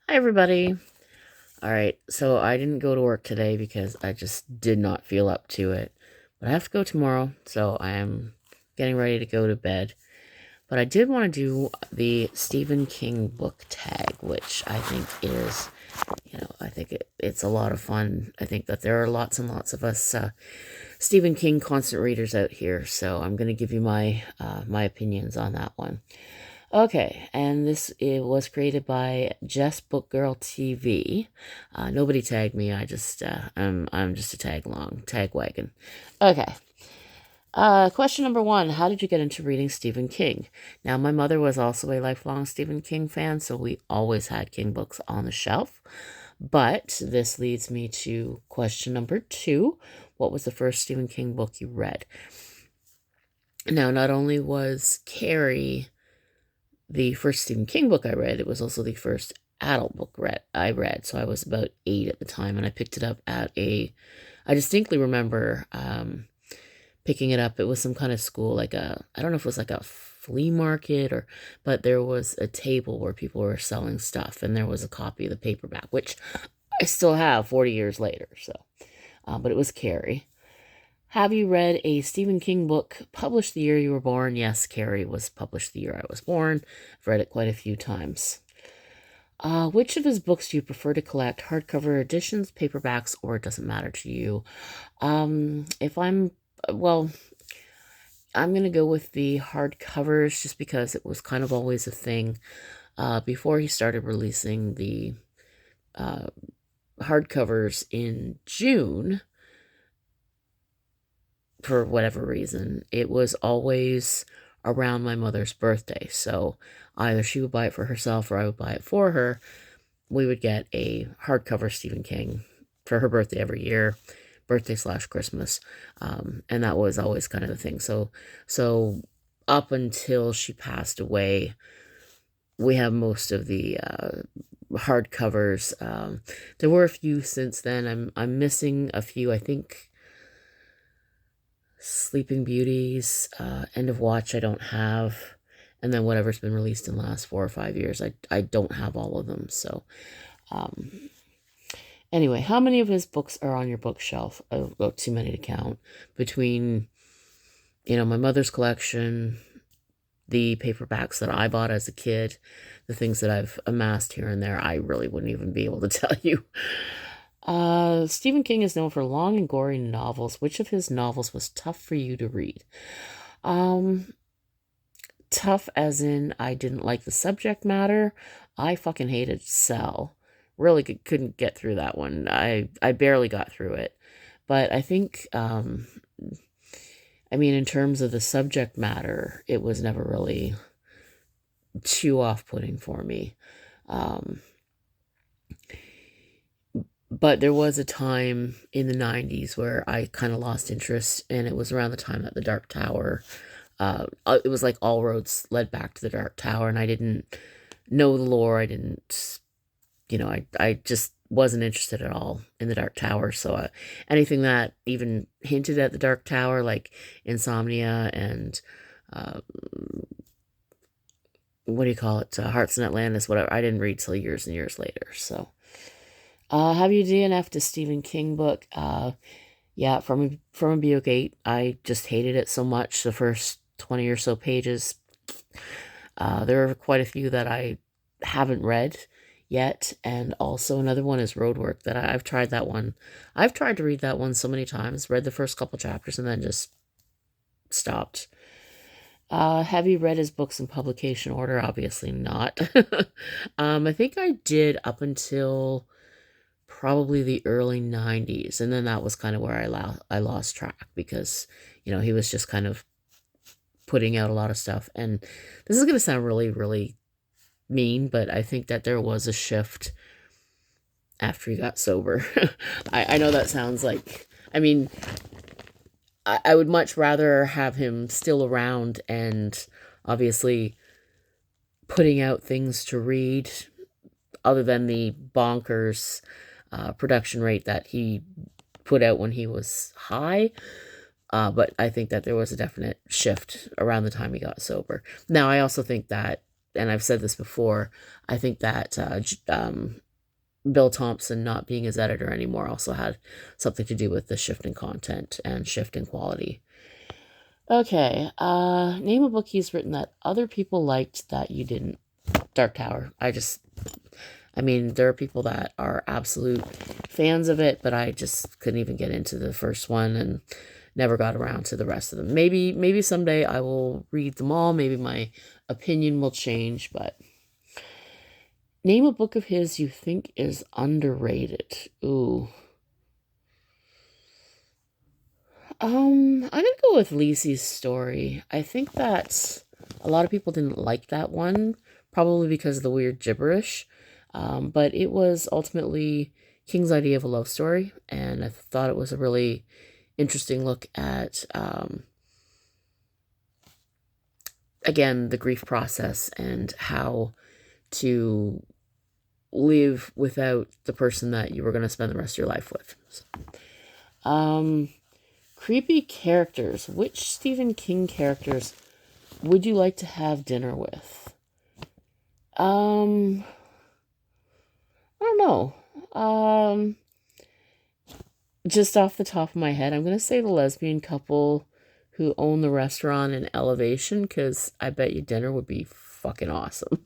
Hi, everybody. All right, so I didn't go to work today because I just did not feel up to it. But I have to go tomorrow, so I am getting ready to go to bed. But I did want to do the Stephen King book tag, which I think is, I think it's a lot of fun. I think that there are lots and lots of us Stephen King constant readers out here, so I'm going to give you my opinions on that one. Okay, and this it was created by Jess Book Girl TV. Nobody tagged me. I'm just a tag wagon. Okay. Question number one: how did you get into reading Stephen King? Now, my mother was also a lifelong Stephen King fan, so we always had King books on the shelf. But this leads me to question number two: what was the first Stephen King book you read? Now, not only was Carrie the first Stephen King book I read, it was also the first adult book I read. So I was about 8 at the time, and I picked it up I distinctly remember picking it up. It was some kind of school, I don't know if it was like a flea market but there was a table where people were selling stuff, and there was a copy of the paperback, which I still have 40 years later. So, but it was Carrie. Have you read a Stephen King book published the year you were born? Yes, Carrie was published the year I was born. I've read it quite a few times. Which of his books do you prefer to collect? Hardcover editions, paperbacks, or it doesn't matter to you? If well, I'm going to go with the hardcovers just because it was kind of always a thing. Before he started releasing the uh, hardcovers in June, for whatever reason, it was always around my mother's birthday. So either she would buy it for herself or I would buy it for her. We would get a hardcover Stephen King for her birthday every year, birthday/Christmas. And that was always kind of the thing. So up until she passed away, we have most of the hardcovers. There were a few since then. I'm missing a few. I think Sleeping Beauties, End of Watch I don't have, and then whatever's been released in the last 4 or 5 years, I don't have all of them. So, um, anyway, how many of his books are on your bookshelf? Oh, too many to count. Between, my mother's collection, the paperbacks that I bought as a kid, the things that I've amassed here and there, I really wouldn't even be able to tell you. Stephen King is known for long and gory novels. Which of his novels was tough for you to read? Um, Tough as in I didn't like the subject matter. I fucking hated Cell. Really couldn't get through that one. I barely got through it. But I think, in terms of the subject matter, it was never really too off-putting for me. Um, But there was a time in the 90s where I kind of lost interest, and it was around the time that The Dark Tower, it was like all roads led back to The Dark Tower, and I didn't know the lore. I didn't, I just wasn't interested at all in The Dark Tower. So anything that even hinted at The Dark Tower, like Insomnia and, uh, what do you call it, Hearts in Atlantis, whatever, I didn't read till years and years later, so. Have you DNF'd a Stephen King book? Yeah, from a Buick 8. I just hated it so much. The first 20 or so pages. There are quite a few that I haven't read yet, and also another one is Roadwork that I've tried that one. I've tried to read that one so many times, read the first couple chapters, and then just stopped. Have you read his books in publication order? Obviously not. I think I did up until probably the early 90s, and then that was kind of where I lost track because he was just kind of putting out a lot of stuff. And this is going to sound really, really mean, but I think that there was a shift after he got sober. I know that sounds like, I would much rather have him still around and obviously putting out things to read other than the bonkers production rate that he put out when he was high. But I think that there was a definite shift around the time he got sober. Now, I also think that and I've said this before, I think that Bill Thompson not being his editor anymore also had something to do with the shift in content and shift in quality. Okay, name a book he's written that other people liked that you didn't. Dark Tower. I mean, there are people that are absolute fans of it, but I just couldn't even get into the first one and never got around to the rest of them. Maybe someday I will read them all. Maybe my opinion will change, but name a book of his you think is underrated. Ooh. I'm gonna go with Lisi's Story. I think that a lot of people didn't like that one, probably because of the weird gibberish. But it was ultimately King's idea of a love story, and I thought it was a really interesting look at, again, the grief process and how to live without the person that you were going to spend the rest of your life with. Creepy characters. Which Stephen King characters would you like to have dinner with? I don't know. Just off the top of my head, I'm going to say the lesbian couple who own the restaurant in Elevation, because I bet you dinner would be fucking awesome.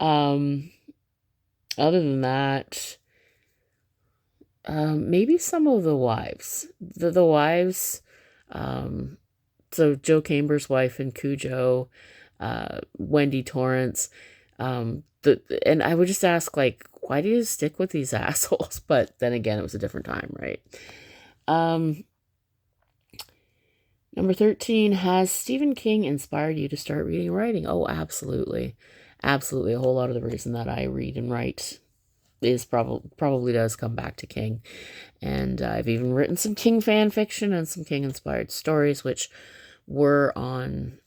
um, Other than that, maybe some of the wives. The wives, so Joe Camber's wife and Cujo, Wendy Torrance, and I would just ask, like, why do you stick with these assholes? But then again, it was a different time, right? Number 13, has Stephen King inspired you to start reading and writing? Oh, absolutely. Absolutely. A whole lot of the reason that I read and write is probably does come back to King. And I've even written some King fan fiction and some King inspired stories, which were on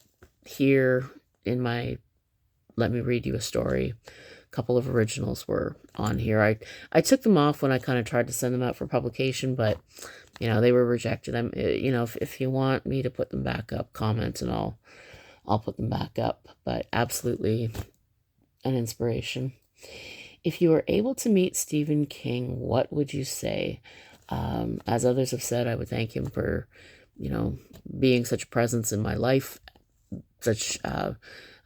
here in my Let Me Read You a Story. A couple of originals were on here. I took them off when I kind of tried to send them out for publication, but they were rejected. If you want me to put them back up, comment and I'll put them back up. But absolutely an inspiration. If you were able to meet Stephen King, what would you say? As others have said, I would thank him for, being such a presence in my life, such a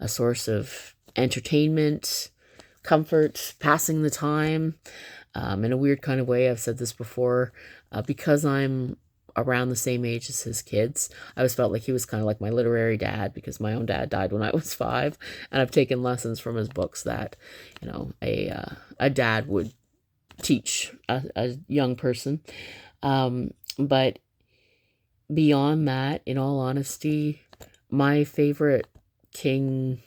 source of entertainment, comfort, passing the time, in a weird kind of way. I've said this before, because I'm around the same age as his kids. I always felt like he was kind of like my literary dad, because my own dad died when I was 5, and I've taken lessons from his books that, a dad would teach a young person. But beyond that, in all honesty, my favorite King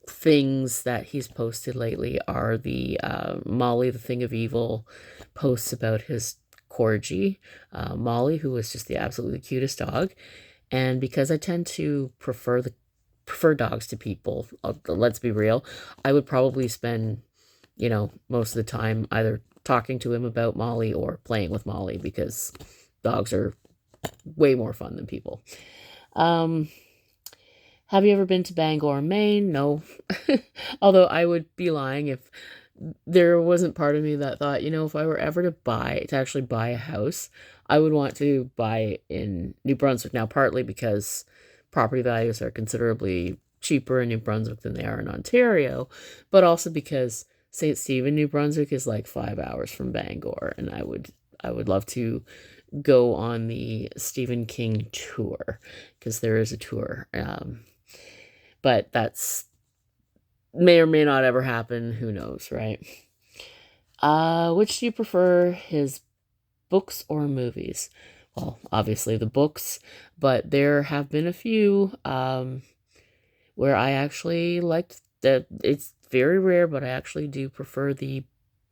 things that he's posted lately are the Molly, the Thing of Evil posts about his corgi, Molly, who was just the absolutely cutest dog. And because I tend to prefer dogs to people, let's be real, I would probably spend, most of the time either talking to him about Molly or playing with Molly, because dogs are way more fun than people. Have you ever been to Bangor, Maine? No. Although I would be lying if there wasn't part of me that thought, if I were ever to actually buy a house, I would want to buy it in New Brunswick. Now, partly because property values are considerably cheaper in New Brunswick than they are in Ontario, but also because St. Stephen, New Brunswick is like 5 hours from Bangor, and I would love to go on the Stephen King tour, because there is a tour. But that's may or may not ever happen. Who knows, right? Which do you prefer, his books or movies? Well, obviously the books, but there have been a few where I actually liked that. It's very rare, but I actually do prefer the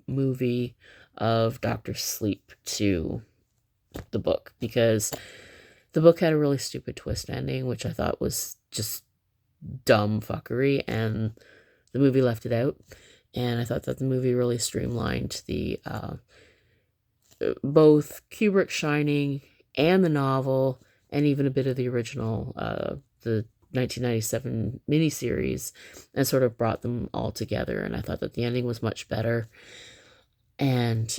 movie of Dr. Sleep to the book, because the book had a really stupid twist ending, which I thought was just dumb fuckery, and the movie left it out. And I thought that the movie really streamlined the both Kubrick Shining and the novel, and even a bit of the original, the 1997 miniseries and sort of brought them all together. And I thought that the ending was much better. And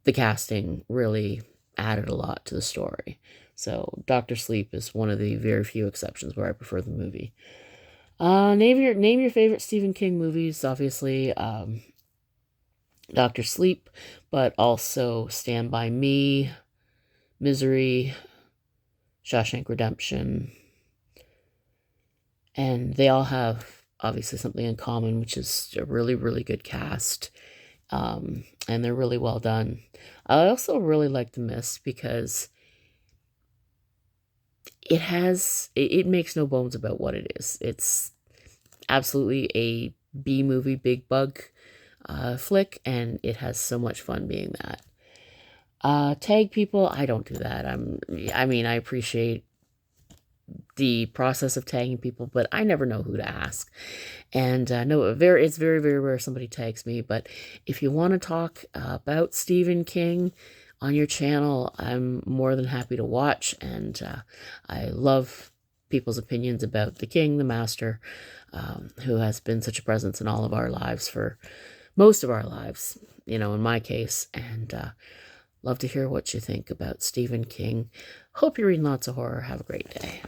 the casting really added a lot to the story. So Doctor Sleep is one of the very few exceptions where I prefer the movie. Name your favorite Stephen King movies. Obviously, Doctor Sleep, but also Stand By Me, Misery, Shawshank Redemption, and they all have obviously something in common, which is a really, really good cast, and they're really well done. I also really like The Mist because it makes no bones about what it is. It's absolutely a B movie, big bug flick, and it has so much fun being that. Tag people, I don't do that. I mean, I appreciate the process of tagging people, but I never know who to ask. And no, it's very, very rare somebody tags me. But if you want to talk about Stephen King on your channel, I'm more than happy to watch. And I love people's opinions about the King, the Master, who has been such a presence in all of our lives for most of our lives, in my case. And love to hear what you think about Stephen King. Hope you're reading lots of horror. Have a great day.